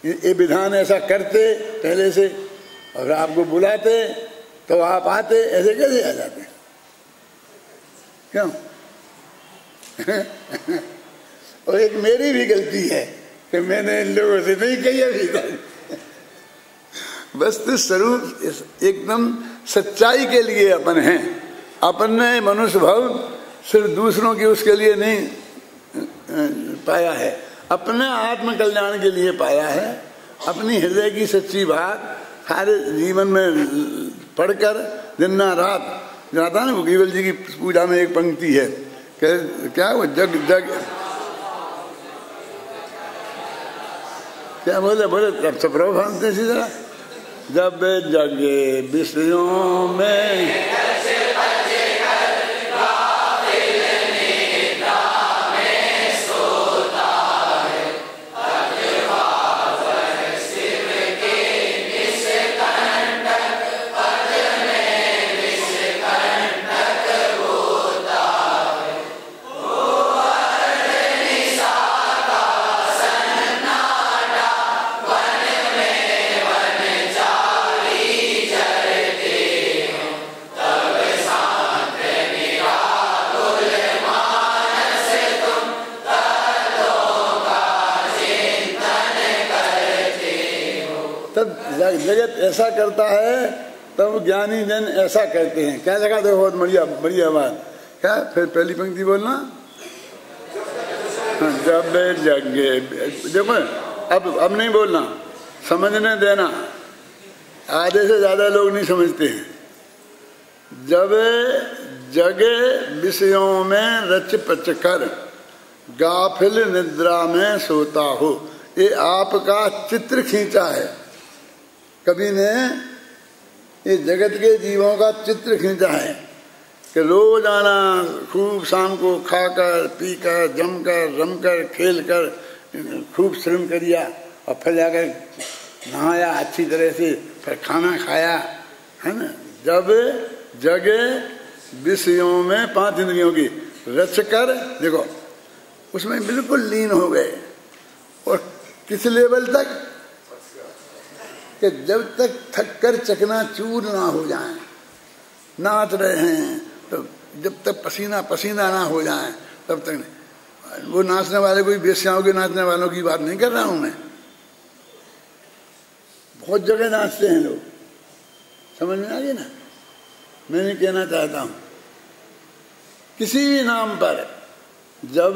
ये विधान ऐसा करते पहले से और आपको बुलाते तो आप आते, ऐसे कैसे आ जाते? क्यों? और एक मेरी भी गलती है कि मैंने इन लोगों से नहीं कही अभी तक। वस्तु स्वरूप एकदम सच्चाई के लिए अपन हैं। अपन ने मनुष्य भाव सिर्फ दूसरों की उसके लिए नहीं पाया है, अपने आत्म कल्याण के लिए पाया है। अपनी हृदय की सच्ची बात सारे जीवन में पढ़कर दिन रात जाता ना। केवल जी की पूजा में एक पंक्ति है, क्या वो जग जग क्या बोले तब सब भानते सी जरा, जब जगे विषयों में जगत ऐसा करता है तब ज्ञानी जन ऐसा कहते हैं। क्या लगा? देखो बहुत बढ़िया बढ़िया बात। क्या फिर पहली पंक्ति बोलना, जब जगे, देखो अब नहीं बोलना, समझने देना। आधे से ज्यादा लोग नहीं समझते हैं। जब जगे विषयों में रच पच कर गाफिल निद्रा में सोता हो, ये आपका चित्र खींचा है। कवि ने ये जगत के जीवों का चित्र खींचा है कि रोजाना खूब शाम को खाकर पीकर जमकर रमकर खेलकर खूब श्रम किया और फिर जाकर नहाया अच्छी तरह से, फिर खाना खाया, है ना। जब जगे विषयों में 5 इंद्रियों की रच कर, देखो उसमें बिल्कुल लीन हो गए। और किस लेवल तक? कि जब तक थक कर चकनाचूर ना हो जाए, नाच रहे हैं तो जब तक पसीना पसीना ना हो जाए तब तक नहीं। वो नाचने वाले कोई बेस्याओं के नाचने वालों की बात नहीं कर रहा हूं मैं। बहुत जगह नाचते हैं लोग, समझ में आ गई ना। मैं नहीं कहना चाहता हूं किसी भी नाम पर जब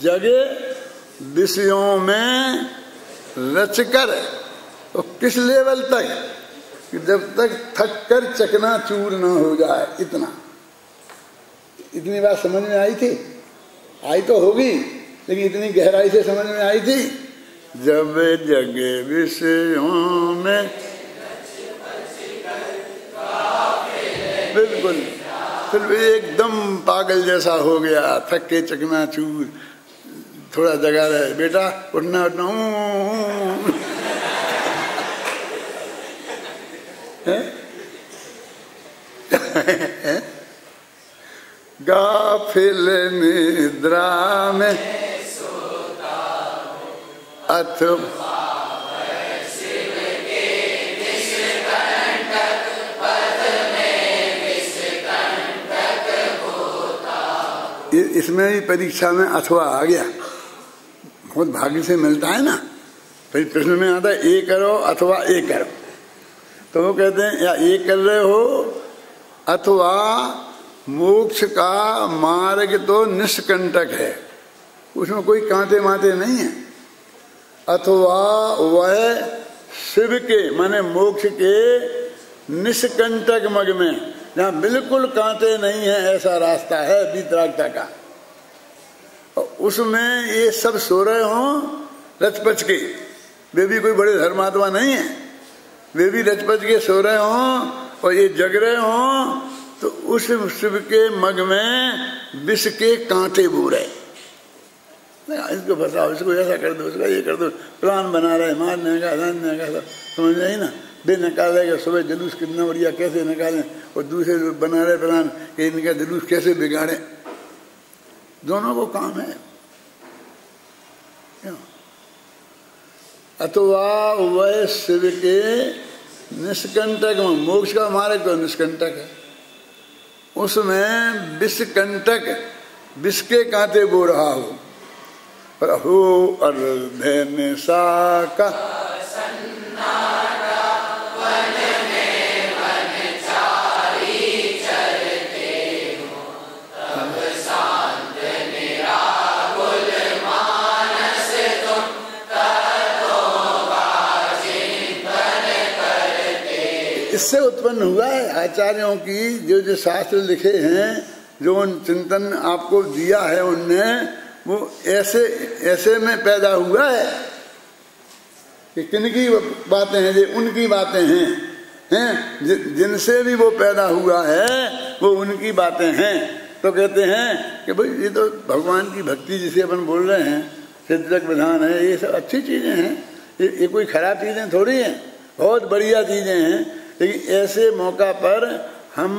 जगे विषयों में रचकर, तो किस लेवल तक? कि जब तक थक कर चकनाचूर ना हो जाए। इतनी बात समझ में आई थी? आई तो होगी, लेकिन इतनी गहराई से समझ में आई थी। जब जगे विषयों में, बिल्कुल फिर भी एकदम पागल जैसा हो गया, थक के चकनाचूर। थोड़ा जगा रहे, बेटा उठना उठना, गाफिल निद्रा में अथवा इसमें भी परीक्षा में अथवा आ गया। बहुत भाग्य से मिलता है ना। फिर प्रश्न में आता है ये करो अथवा ये करो, तो वो कहते हैं या ये कर रहे हो अथवा मोक्ष का मार्ग तो निष्कंटक है, उसमें कोई कांटे माटे नहीं है। अथवा वह शिव के माने मोक्ष के निष्कंटक मग में, जहाँ बिल्कुल कांटे नहीं है, ऐसा रास्ता है वीतरागता का। और उसमें ये सब सो रहे हों रचपच के, वे भी कोई बड़े धर्मात्मा नहीं है, वे भी रचपच के सो रहे हों और ये जग रहे हों, तो उस शिव के मग में विष के कांटे बो रहे। इसको फंसाओ, इसको ऐसा कर दो, उसका ये कर दो, प्लान बना रहे मारने का जानने का, सब समझ नहीं ना। बे निकालेगा सुबह जुलूस कितना बढ़िया कैसे निकालें, और दूसरे बना रहे प्लान कि इनका जुलूस कैसे बिगाड़े। दोनों को काम है। अथवा वह शिव के निष्कंटक, मोक्ष का मार्ग तो निष्कंटक है, उसमें विषकंटक, विष के कांटे बो रहा हो, पर हो अर्धन साका इससे उत्पन्न हुआ है। आचार्यों की जो जो शास्त्र लिखे हैं, जो उन चिंतन आपको दिया है उनने, वो ऐसे ऐसे में पैदा हुआ है कि किनकी बातें हैं, जो उनकी बातें हैं, जिनसे भी वो पैदा हुआ है वो उनकी बातें हैं। तो कहते हैं कि भाई ये तो भगवान की भक्ति जिसे अपन बोल रहे हैं, सिद्धक विधान है, ये सब अच्छी चीजें हैं, ये कोई खराब चीजें थोड़ी हैं, बहुत बढ़िया चीजें हैं। लेकिन ऐसे मौका पर हम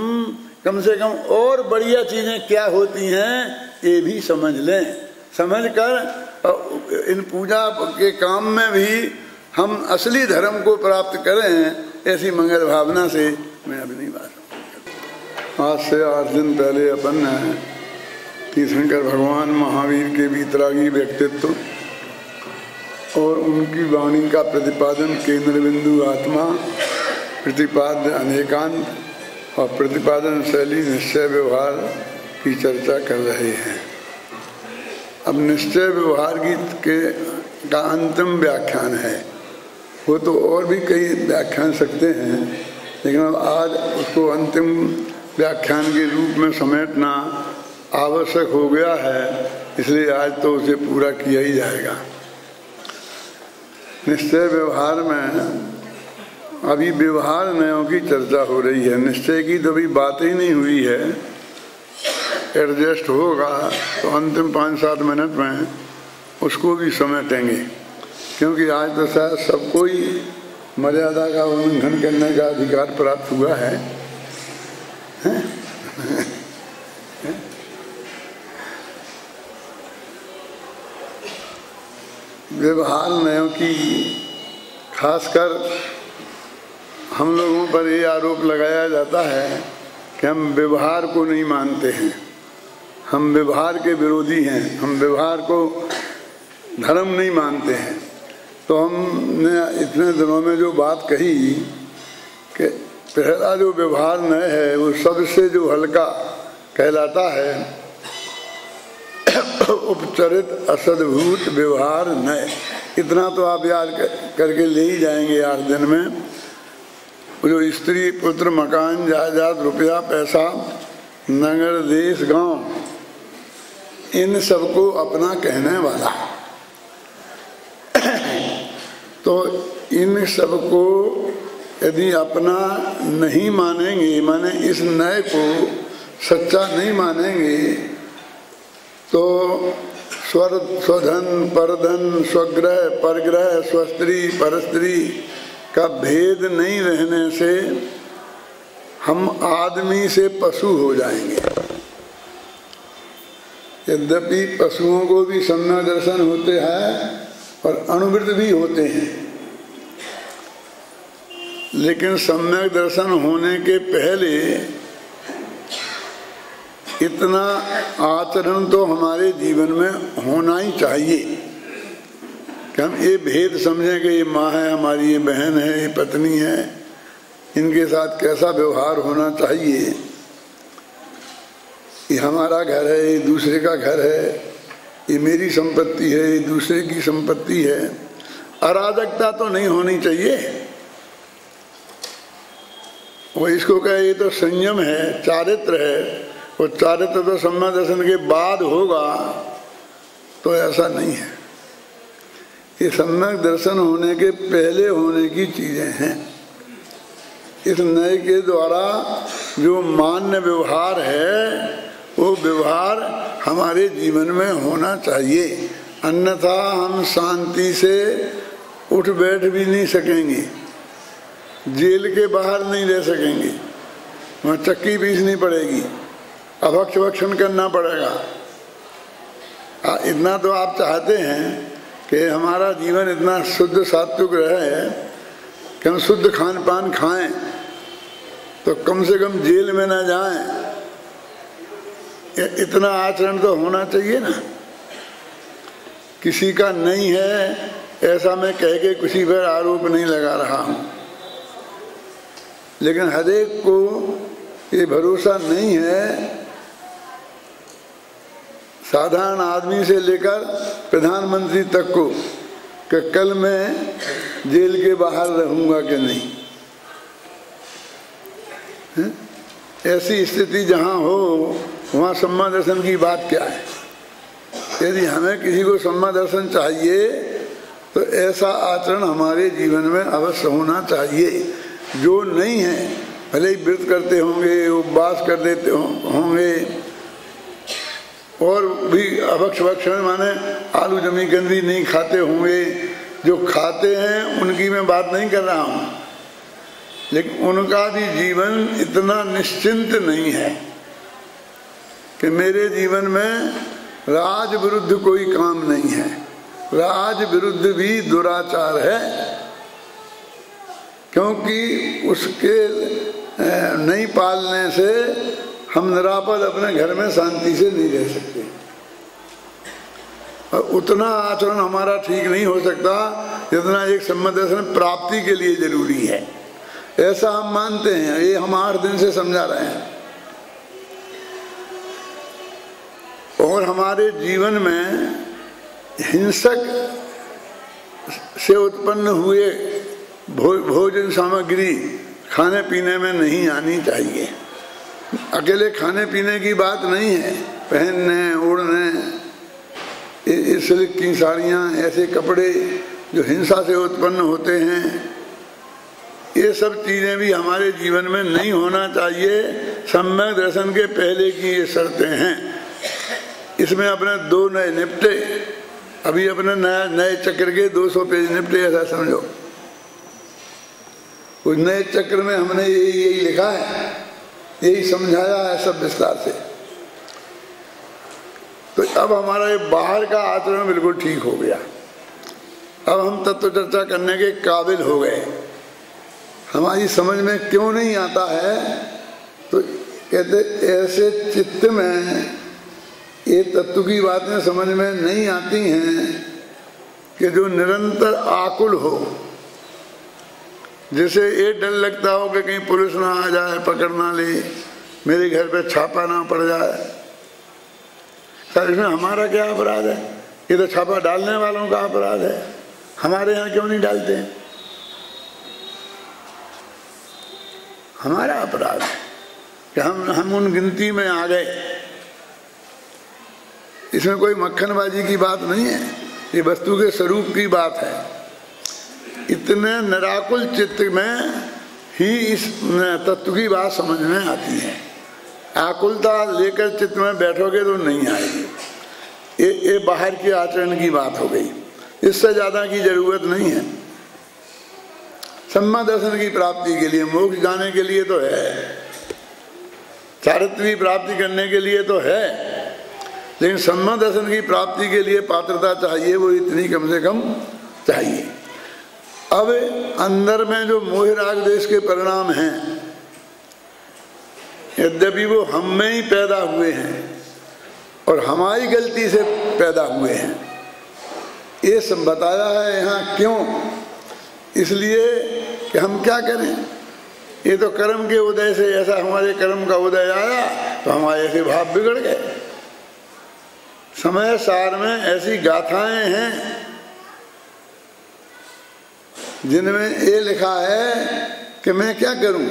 कम से कम और बढ़िया चीजें क्या होती हैं ये भी समझ लें, समझ कर इन पूजा के काम में भी हम असली धर्म को प्राप्त करें, ऐसी मंगल भावना से मैं अभी नहीं बात। आज से 8 दिन पहले अपन ने तीर्थंकर भगवान महावीर के वीतरागी व्यक्तित्व और उनकी वाणी का प्रतिपादन केंद्र बिंदु आत्मा, प्रतिपाद्य अनेकांत और प्रतिपादन शैली निश्चय व्यवहार की चर्चा कर रहे हैं। अब निश्चय व्यवहार का अंतिम व्याख्यान है, वो तो और भी कई व्याख्यान सकते हैं, लेकिन अब आज उसको अंतिम व्याख्यान के रूप में समेटना आवश्यक हो गया है, इसलिए आज तो उसे पूरा किया ही जाएगा। निश्चय व्यवहार में अभी व्यवहार नयों की चर्चा हो रही है, निश्चय की तो अभी बात ही नहीं हुई है। एडजस्ट होगा तो अंतिम 5-7 मिनट में उसको भी समेटेंगे, क्योंकि आज तो शायद सबको ही मर्यादा का उल्लंघन करने का अधिकार प्राप्त हुआ है। व्यवहार नयों की खासकर हम लोगों पर ये आरोप लगाया जाता है कि हम व्यवहार को नहीं मानते हैं, हम व्यवहार के विरोधी हैं, हम व्यवहार को धर्म नहीं मानते हैं। तो हमने इतने दिनों में जो बात कही कि पहला जो व्यवहार नय है वो सबसे जो हल्का कहलाता है, उपचरित असद्भूत व्यवहार नय। इतना तो आप याद करके ले ही जाएंगे 8 दिन में। जो स्त्री पुत्र मकान जायदाद रुपया पैसा नगर देश गांव, इन सबको अपना कहने वाला, तो इन सबको यदि अपना नहीं मानेंगे, माने इस नए को सच्चा नहीं मानेंगे, तो स्वधन परधन स्वग्रह परग्रह स्वस्त्री परस्त्री का भेद नहीं रहने से हम आदमी से पशु हो जाएंगे। यद्यपि पशुओं को भी सम्यक दर्शन होते हैं और अणुवृत्त भी होते हैं, लेकिन सम्यक दर्शन होने के पहले इतना आचरण तो हमारे जीवन में होना ही चाहिए कि हम ये भेद समझें कि ये माँ है हमारी, ये बहन है, ये पत्नी है, इनके साथ कैसा व्यवहार होना चाहिए। ये हमारा घर है, ये दूसरे का घर है, ये मेरी संपत्ति है, ये दूसरे की संपत्ति है। अराजकता तो नहीं होनी चाहिए। वो इसको कहे ये तो संयम है, चारित्र है। वो चारित्र तो सम्यक दर्शन के बाद होगा, तो ऐसा नहीं है। ये सम्यक दर्शन होने के पहले होने की चीजें हैं। इस नए के द्वारा जो मान्य व्यवहार है, वो व्यवहार हमारे जीवन में होना चाहिए, अन्यथा हम शांति से उठ बैठ भी नहीं सकेंगे, जेल के बाहर नहीं रह सकेंगे, वहाँ चक्की पीसनी पड़ेगी, अभक्ष भक्षण करना पड़ेगा। इतना तो आप चाहते हैं कि हमारा जीवन इतना शुद्ध सात्विक रहे कि हम शुद्ध खान पान खाएं, तो कम से कम जेल में ना जाएं, इतना आचरण तो होना चाहिए ना। किसी का नहीं है ऐसा मैं कह के किसी पर आरोप नहीं लगा रहा हूं, लेकिन हर एक को ये भरोसा नहीं है, साधारण आदमी से लेकर प्रधानमंत्री तक को, कि कल मैं जेल के बाहर रहूंगा कि नहीं। है? ऐसी स्थिति जहां हो वहां सम्मा दर्शन की बात क्या है। यदि हमें किसी को सम्मा दर्शन चाहिए तो ऐसा आचरण हमारे जीवन में अवश्य होना चाहिए। जो नहीं है, भले ही व्रत करते होंगे, उपवास कर देते होंगे, और भी अभक्ष भक्षण माने आलू जमी गंदी नहीं खाते होंगे, जो खाते हैं उनकी मैं बात नहीं कर रहा हूँ, लेकिन उनका भी जीवन इतना निश्चिंत नहीं है कि मेरे जीवन में राज विरुद्ध कोई काम नहीं है। राज विरुद्ध भी दुराचार है, क्योंकि उसके नहीं पालने से हम निरापद अपने घर में शांति से नहीं रह सकते। और उतना आचरण हमारा ठीक नहीं हो सकता जितना एक सम्मा दर्शन प्राप्ति के लिए जरूरी है, ऐसा हम मानते हैं। ये हम 8 दिन से समझा रहे हैं। और हमारे जीवन में हिंसक से उत्पन्न हुए भोजन सामग्री खाने पीने में नहीं आनी चाहिए। अकेले खाने पीने की बात नहीं है, पहनने ओढ़ने, सिल्क की साड़ियाँ, ऐसे कपड़े जो हिंसा से उत्पन्न होते हैं, ये सब चीज़ें भी हमारे जीवन में नहीं होना चाहिए। सम्यक दर्शन के पहले की ये शर्तें हैं। इसमें अपने 2 नए निपटे, अभी अपने नए चक्र के 200 पेज निपटे, ऐसा समझो। उस नए चक्र में हमने यही लिखा है, यही समझाया है सब विस्तार से। तो अब हमारा ये बाहर का आचरण बिल्कुल ठीक हो गया। अब हम तत्व चर्चा करने के काबिल हो गए। हमारी समझ में क्यों नहीं आता है, तो कहते ऐसे चित्त में ये तत्व की बातें समझ में नहीं आती हैं कि जो निरंतर आकुल हो। जैसे ये डर लगता हो कि कहीं पुलिस ना आ जाए, पकड़ ना ले, मेरे घर पे छापा ना पड़ जाए। सर इसमें हमारा क्या अपराध है? ये तो छापा डालने वालों का अपराध है। हमारे यहाँ क्यों नहीं डालते हैं? हमारा अपराध है कि हम उन गिनती में आ गए। इसमें कोई मक्खनबाजी की बात नहीं है, ये वस्तु के स्वरूप की बात है। इतने निराकुल चित्त में ही इस तत्व की बात समझ में आती है। आकुलता लेकर चित्त में बैठोगे तो नहीं आएगी। ये बाहर के आचरण की बात हो गई, इससे ज्यादा की जरूरत नहीं है। सम्मा दर्शन की प्राप्ति के लिए, मोक्ष जाने के लिए तो है, चारित्र की प्राप्ति करने के लिए तो है, लेकिन सम्मा दर्शन की प्राप्ति के लिए पात्रता चाहिए, वो इतनी कम से कम चाहिए। अब अंदर में जो मोह राग द्वेष के परिणाम हैं, यद्यपि वो हम में ही पैदा हुए हैं और हमारी गलती से पैदा हुए हैं, ये सब बताया है यहाँ। क्यों? इसलिए कि हम क्या करें, ये तो कर्म के उदय से, ऐसा हमारे कर्म का उदय आया तो हमारे ऐसे भाव बिगड़ गए। समय सार में ऐसी गाथाएं हैं जिनमें ये लिखा है कि मैं क्या करूं,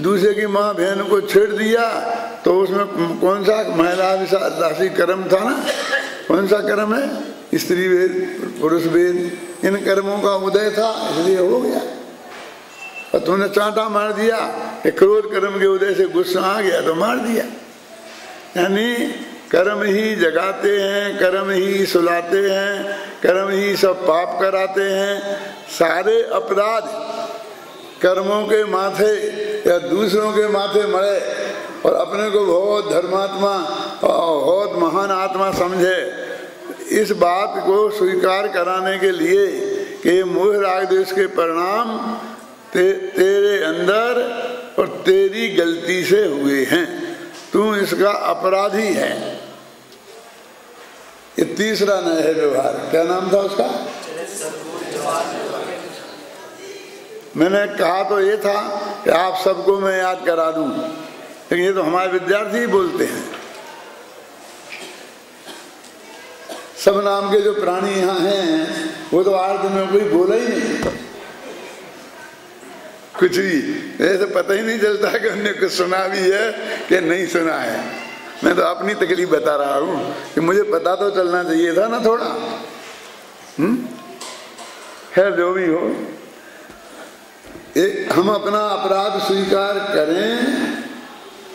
दूसरे की माँ बहन को छेड़ दिया तो उसमें कौन सा महिला राशि कर्म था ना, कौन सा कर्म है? स्त्री वेद, पुरुष वेद, इन कर्मों का उदय था, इसलिए हो गया। और तूने चांटा मार दिया कि क्रोध कर्म के उदय से गुस्सा आ गया तो मार दिया। यानी कर्म ही जगाते हैं, कर्म ही सुलाते हैं, कर्म ही सब पाप कराते हैं। सारे अपराध कर्मों के माथे या दूसरों के माथे मरे और अपने को बहुत धर्मात्मा और बहुत महान आत्मा समझे, इस बात को स्वीकार कराने के लिए कि मोह राग द्वेष के परिणाम तेरे अंदर और तेरी गलती से हुए हैं, तू इसका अपराधी है। ये तीसरा नया है व्यवहार। क्या नाम था उसका? मैंने कहा तो ये था कि आप सबको मैं याद करा दूं, लेकिन ये तो हमारे विद्यार्थी ही बोलते हैं। सब नाम के जो प्राणी यहाँ हैं वो तो 8 दिन में कोई बोला ही नहीं, कुछ भी ऐसे पता ही नहीं चलता कि उन्होंने कुछ सुना भी है कि नहीं सुना है। मैं तो अपनी तकलीफ बता रहा हूँ कि मुझे पता तो चलना चाहिए था ना थोड़ा। खैर जो भी हो, हम अपना अपराध स्वीकार करें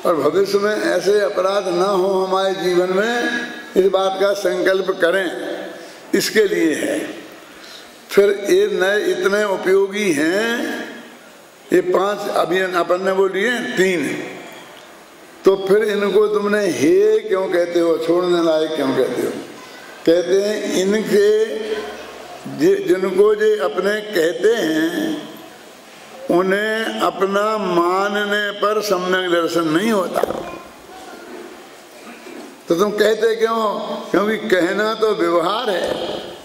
और भविष्य में ऐसे अपराध ना हो हमारे जीवन में, इस बात का संकल्प करें, इसके लिए है। फिर ये नए इतने उपयोगी हैं, ये 5 अभी अपन ने वो लिए 3, तो फिर इनको तुमने हे क्यों कहते हो, छोड़ने लायक क्यों कहते हो? कहते हैं इनके जिनको जो अपने कहते हैं उन्हें अपना मानने पर सम्यक दर्शन नहीं होता। तो तुम कहते क्यों? क्योंकि कहना तो व्यवहार है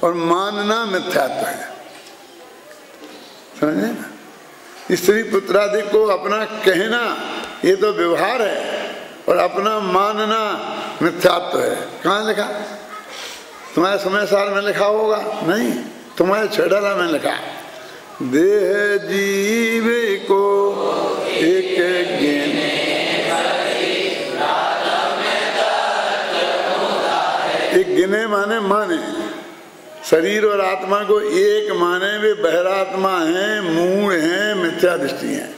और मानना मिथ्यात्व है। समझे ना? स्त्री पुत्रादि को अपना कहना ये तो व्यवहार है और अपना मानना मिथ्यात्व है। कहाँ लिखा? तुम्हारे समय सार में लिखा होगा? नहीं, तुम्हारे छेड़ाला में लिखा। देह जीव को एक ज्ञान, एक गिने माने माने, शरीर और आत्मा को एक माने वे बहिरात्मा हैं, मूढ़ हैं, मिथ्या दृष्टि हैं।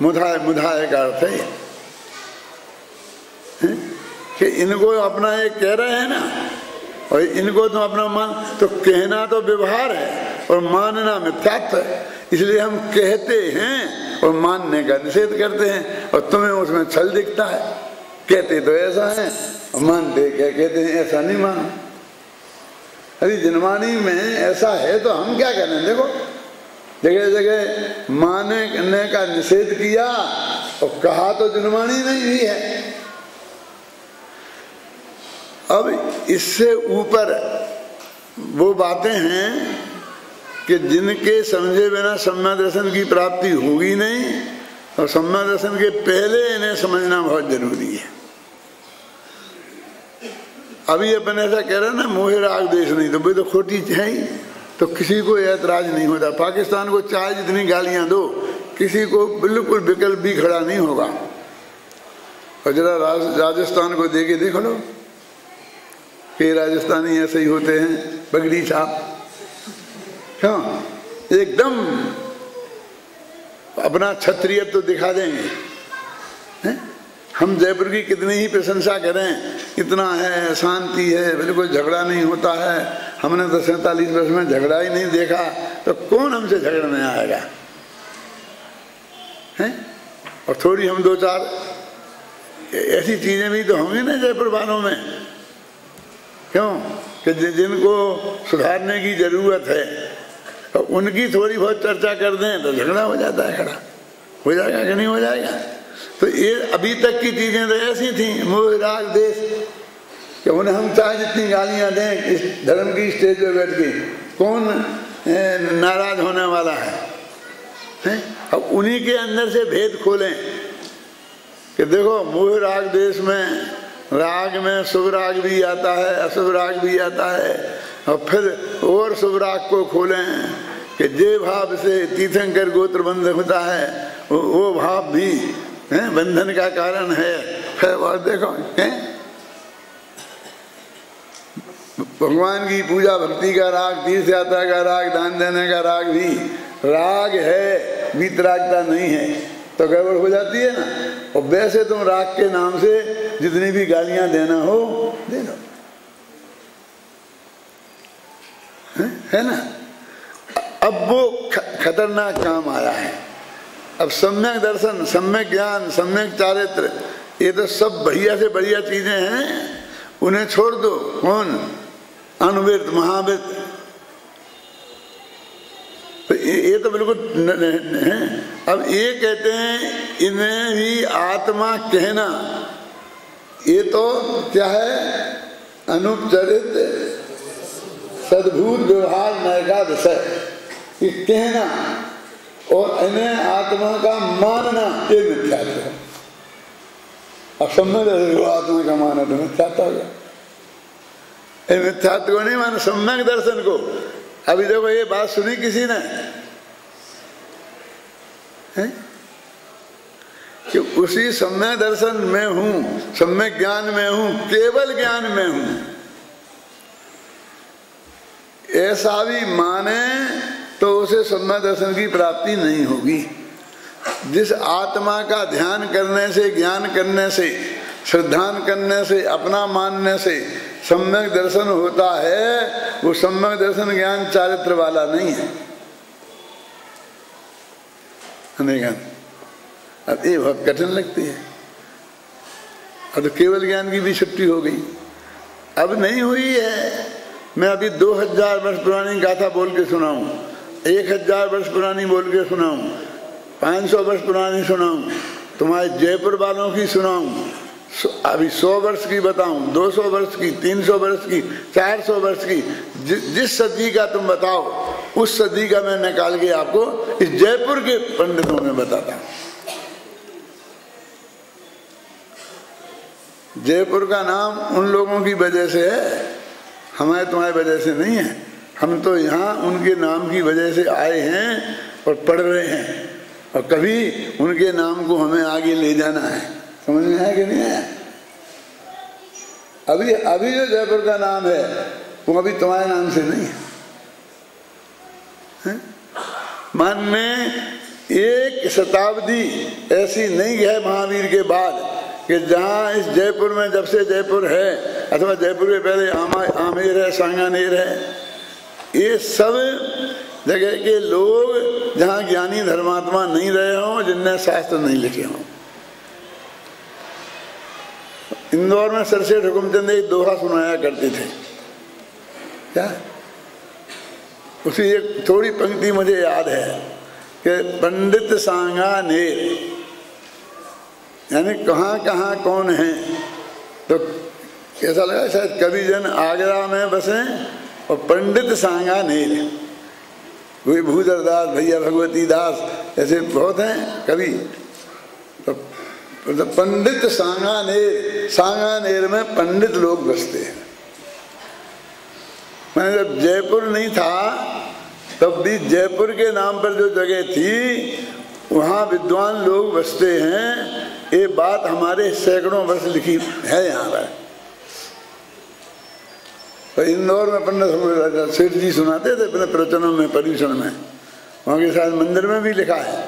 मुधाय का अर्थ है कि इनको अपना एक कह रहे हैं ना, और इनको तुम अपना मान, तो कहना तो व्यवहार है और मानना मिथ्यात्व है। इसलिए हम कहते हैं और मानने का निषेध करते हैं, और तुम्हें उसमें छल दिखता है। कहते तो ऐसा है और मानते क्या कहते हैं ऐसा नहीं मानो। अरे जनवाणी में ऐसा है तो हम क्या करें? देखो जगह जगह मानने का निषेध किया और कहा तो जनवाणी में ही है। अब इससे ऊपर वो बातें हैं कि जिनके समझे बिना सम्यक दर्शन की प्राप्ति होगी नहीं, और सम्यक दर्शन के पहले इन्हें समझना बहुत जरूरी है। अभी अपन ऐसा कह रहे हैं ना मोह राग द्वेष नहीं, तो भाई तो खोटी है ही, तो किसी को ऐतराज नहीं होता। पाकिस्तान को चाहे जितनी गालियां दो, किसी को बिल्कुल विकल्प भी खड़ा नहीं होगा। और जरा राजस्थान को देके देख लो कि राजस्थानी ऐसे ही होते हैं, बगड़ी छाप, क्यों एकदम अपना क्षत्रियत्व तो दिखा देंगे। हैं? हम जयपुर की कितनी ही प्रशंसा करें, इतना है, शांति है, बिल्कुल झगड़ा नहीं होता है, हमने तो 47 वर्ष में झगड़ा ही नहीं देखा, तो कौन हमसे झगड़ने आएगा? हैं? और थोड़ी हम 2-4 ऐसी चीजें भी तो होंगी ना जयपुर वालों में, क्यों कि जिनको सुधारने की जरूरत है, तो उनकी थोड़ी बहुत चर्चा कर दें तो झगड़ा हो जाता है, खड़ा हो जाएगा कि नहीं हो जाएगा? तो ये अभी तक की चीजें तो ऐसी थी, मोह राग द्वेष, कि उन्हें हम चाहे जितनी गालियां दें इस धर्म की स्टेज पे बैठ के, कौन नाराज होने वाला है? अब उन्हीं के अंदर से भेद खोलें कि देखो मोह राग द्वेष में, राग में शुभ राग भी आता है, अशुभ राग भी आता है, और फिर और शुभ राग को खोलें कि जे भाव से तीर्थंकर गोत्र बंध होता है वो भाव भी बंधन का कारण है। फिर और देखो भगवान की पूजा भक्ति का राग, तीर्थ यात्रा का राग, दान देने का राग भी राग है, वीतरागता नहीं है, तो गड़बड़ हो जाती है ना। और वैसे तुम राग के नाम से जितनी भी गालियां देना हो दे दो, है ना। अब वो खतरनाक काम आया है। अब सम्यक दर्शन, सम्यक ज्ञान, सम्यक चारित्र, ये तो सब बढ़िया से बढ़िया चीजें हैं, उन्हें छोड़ दो। कौन? अनुवृत्त, महावृत्त, तो ये तो बिल्कुल है। अब ये कहते हैं इन्हें भी आत्मा कहना, ये तो क्या है, अनुपचरित सद्भूत व्यवहार नैका विषय, ये कहना और इन्हें आत्मा का मानना ये मिथ्यात्व है। अब सम्यक आत्मा का माना तो मिथ्यात्व हो गया। ये मिथ्यात्व को नहीं माना, सम्यक दर्शन को। अभी देखो ये बात सुनी किसी ने है? कि उसी सम्यक दर्शन में हूं, सम्यक ज्ञान में हूं, केवल ज्ञान में हूं, ऐसा भी माने तो उसे सम्यक दर्शन की प्राप्ति नहीं होगी। जिस आत्मा का ध्यान करने से, ज्ञान करने से, श्रद्धान करने से, अपना मानने से सम्यक दर्शन होता है, वो सम्यक दर्शन ज्ञान चारित्र वाला नहीं है। अब ये बहुत कठिन लगती है। अब तो केवल ज्ञान की भी छुट्टी हो गई, अब नहीं हुई है। मैं अभी 2000 वर्ष पुरानी गाथा बोल के सुनाऊं, 1000 वर्ष पुरानी बोल के सुनाऊं, 500 वर्ष पुरानी सुनाऊं, तुम्हारे जयपुर वालों की सुनाऊं, अभी 100 वर्ष की बताऊं, 200 वर्ष की, 300 वर्ष की, 400 वर्ष की, जिस सदी का तुम बताओ उस सदी का मैं निकाल के आपको इस जयपुर के पंडितों में बताता हूं। जयपुर का नाम उन लोगों की वजह से है, हमारे तुम्हारी वजह से नहीं है। हम तो यहाँ उनके नाम की वजह से आए हैं और पढ़ रहे हैं, और कभी उनके नाम को हमें आगे ले जाना है। समझ में है कि नहीं है? अभी जो जयपुर का नाम है वो अभी तुम्हारे नाम से नहीं है। मन में एक शताब्दी ऐसी नहीं है महावीर के बाद कि जहाँ इस जयपुर में, जब से जयपुर है, अथवा जयपुर के पहले आमेर है, सांगानेर है, ये सब जगह के लोग जहाँ ज्ञानी धर्मात्मा नहीं रहे हों, जिनने शास्त्र नहीं लिखे हों। इंदौर में सरसेठ हुकुमचंद एक दोहा सुनाया करते थे। क्या? उसी एक थोड़ी पंक्ति मुझे याद है कि पंडित सांगानेर, यानी कहाँ कहाँ कौन है। तो कैसा लगा, शायद कवि जन आगरा में बसे और पंडित सांगानेर, वही भूधर दास, भैया भगवती दास, ऐसे बहुत हैं कवि। तो पंडित सांगानेर, सांगानेर में पंडित लोग बसते हैं। मैंने जब जयपुर नहीं था तब भी जयपुर के नाम पर जो जगह थी वहाँ विद्वान लोग बसते हैं। ये बात हमारे सैकड़ों वर्ष लिखी है यहाँ पर। तो इंदौर में पंडित सेठ जी सुनाते थे अपने प्रवचनों में, पर्यूषण में, वहाँ के साथ मंदिर में भी लिखा है।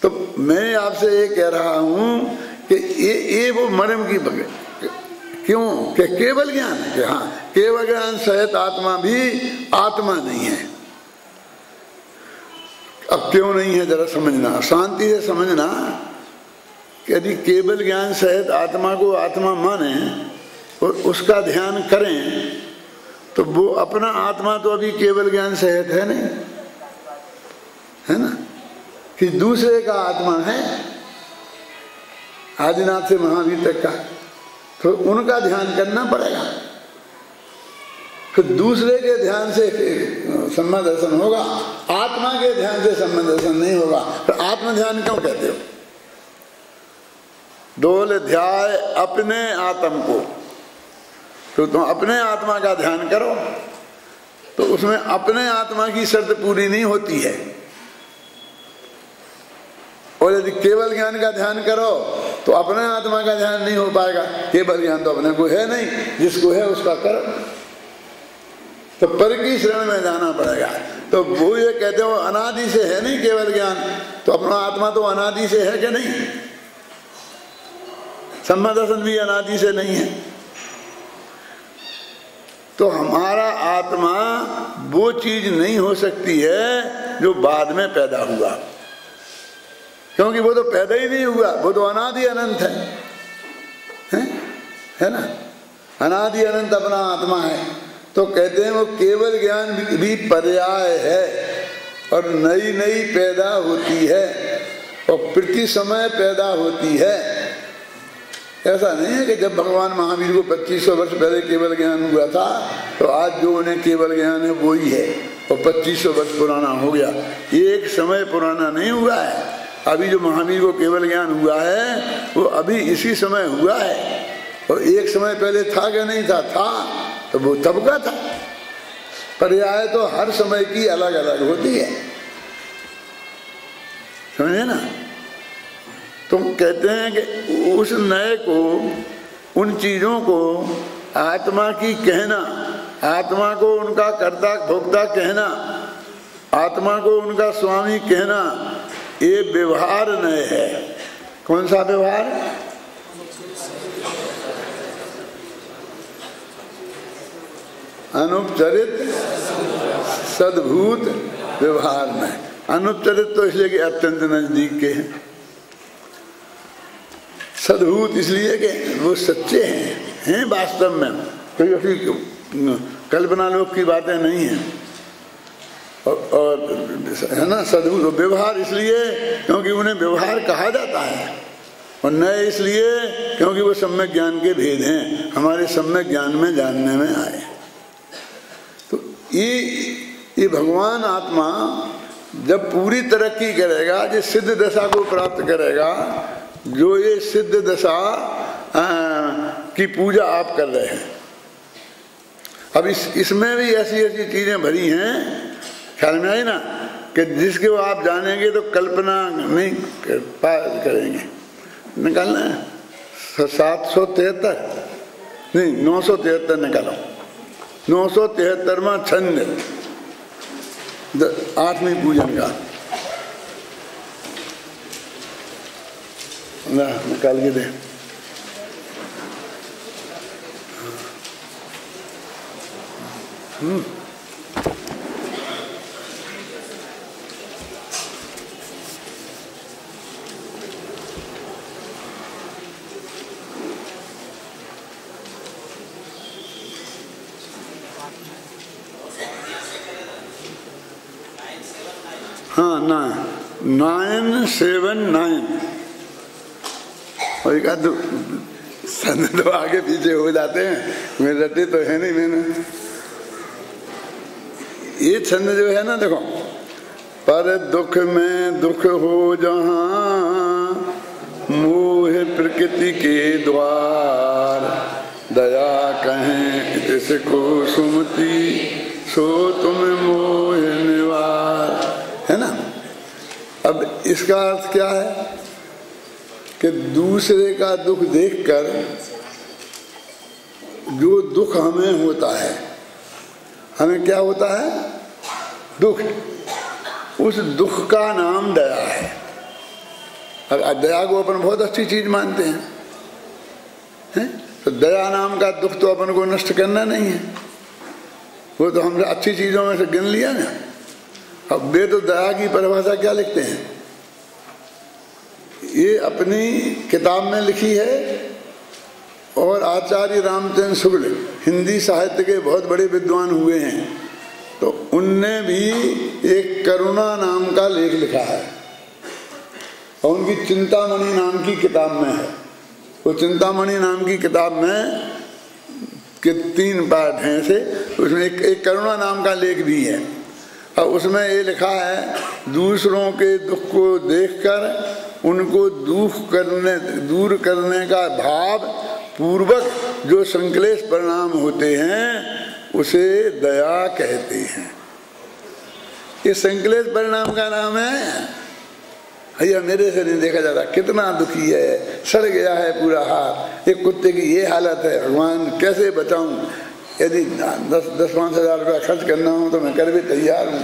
तो मैं आपसे ये कह रहा हूँ कि ये वो मर्म की बगे क्यों कि केवल ज्ञान, कि हाँ केवल ज्ञान सहित आत्मा भी आत्मा नहीं है। अब क्यों नहीं है जरा समझना, शांति से समझना कि यदि केवल ज्ञान सहित आत्मा को आत्मा माने और उसका ध्यान करें तो वो अपना आत्मा तो अभी केवल ज्ञान सहित है नहीं, है ना, कि दूसरे का आत्मा है, आदिनाथ से महावीर तक का, तो उनका ध्यान करना पड़ेगा। फिर दूसरे के ध्यान से सम्यक दर्शन होगा, आत्मा के ध्यान से सम्यक दर्शन नहीं होगा। तो आत्म ध्यान क्यों कहते हो? डोल ध्याय अपने आत्म को, तो तुम अपने आत्मा का ध्यान करो। तो उसमें अपने आत्मा की शर्त पूरी नहीं होती है। और यदि केवल ज्ञान का ध्यान करो तो अपने आत्मा का ध्यान नहीं हो पाएगा। केवल ज्ञान तो अपने को है नहीं, जिसको है उसका करो। तो पर की शरण में जाना पड़ेगा। तो वो ये कहते हो अनादि से है नहीं केवल ज्ञान, तो अपना आत्मा तो अनादि से है कि नहीं? सम्यक दर्शन भी अनादि से नहीं है। तो हमारा आत्मा वो चीज नहीं हो सकती है जो बाद में पैदा हुआ, क्योंकि वो तो पैदा ही नहीं हुआ, वो तो अनादि अनंत है है ना, अनादि अनंत अपना आत्मा है। तो कहते हैं वो केवल ज्ञान भी पर्याय है और नई नई पैदा होती है और प्रति समय पैदा होती है। ऐसा नहीं है कि जब भगवान महावीर को 2500 वर्ष पहले केवल ज्ञान हुआ था तो आज जो उन्हें केवल ज्ञान है वो ही है और 2500 वर्ष पुराना हो गया। एक समय पुराना नहीं हुआ है। अभी जो महावीर को केवल ज्ञान हुआ है वो अभी इसी समय हुआ है और एक समय पहले था क्या नहीं था, था तो वो तब का था। पर्याय तो हर समय की अलग अलग होती है, समझे ना। तो कहते हैं कि उस नए को, उन चीजों को आत्मा की कहना, आत्मा को उनका कर्ता भोक्ता कहना, आत्मा को उनका स्वामी कहना, ये व्यवहार नए है। कौन सा व्यवहार? अनुपचरित सद्भूत व्यवहार में। अनुपचरित तो इसलिए कि अत्यंत नजदीक के हैं, सद्भूत इसलिए कि वो सच्चे हैं वास्तव में, कोई ऐसी कल्पना लोक की बातें नहीं है। और है ना, सद्भूत व्यवहार इसलिए क्योंकि उन्हें व्यवहार कहा जाता है और नए इसलिए क्योंकि वो सम्यक ज्ञान के भेद हैं, हमारे सम्यक ज्ञान में जानने में आए। तो ये भगवान आत्मा जब पूरी तरक्की करेगा, जो सिद्ध दशा को प्राप्त करेगा, जो ये सिद्ध दशा की पूजा आप कर रहे हैं, अब इसमें भी ऐसी ऐसी चीजें भरी हैं, ख्याल में आई ना, कि जिसके वो आप जानेंगे तो कल्पना नहीं करेंगे। निकालना है 773 नहीं 973 निकालो। 973वां छंद 8वीं पूजन का ना, निकाल के दे। हाँ ना 979 और एक आध सन तो आगे पीछे हो जाते हैं, मेरे रटे तो है नहीं मैंने। ये छंद जो है ना, देखो, पर दुख में दुख हो जहाँ मोह प्रकृति के द्वार, दया कहें इसको सुमति सो तुम मोह निवार, है ना। अब इसका अर्थ क्या है कि दूसरे का दुख देखकर जो दुख हमें होता है, हमें क्या होता है? दुख। उस दुख का नाम दया है। अब दया को अपन बहुत अच्छी चीज मानते हैं, तो दया नाम का दुख तो अपन को नष्ट करना नहीं है, वो तो हमने अच्छी चीजों में से गिन लिया ना। अब वे तो दया की परिभाषा क्या लिखते हैं, ये अपनी किताब में लिखी है और आचार्य रामचंद्र शुक्ल हिंदी साहित्य के बहुत बड़े विद्वान हुए हैं, तो उनने भी एक करुणा नाम का लेख लिखा है और उनकी चिंतामणि नाम की किताब में है। वो चिंतामणि नाम की किताब में के 3 पार्ट हैं से, उसमें एक करुणा नाम का लेख भी है और उसमें ये लिखा है, दूसरों के दुख को देखकर उनको दूर करने का भाव पूर्वक जो संकलेश परिणाम होते हैं उसे दया कहते हैं। ये संकलेश परिणाम का नाम है। भैया मेरे से नहीं देखा जाता, कितना दुखी है, सड़ गया है पूरा हाथ, एक कुत्ते की ये हालत है, भगवान कैसे बचाऊं। यदि 10-5 हज़ार रुपया खर्च करना हो तो मैं कर भी तैयार हूँ।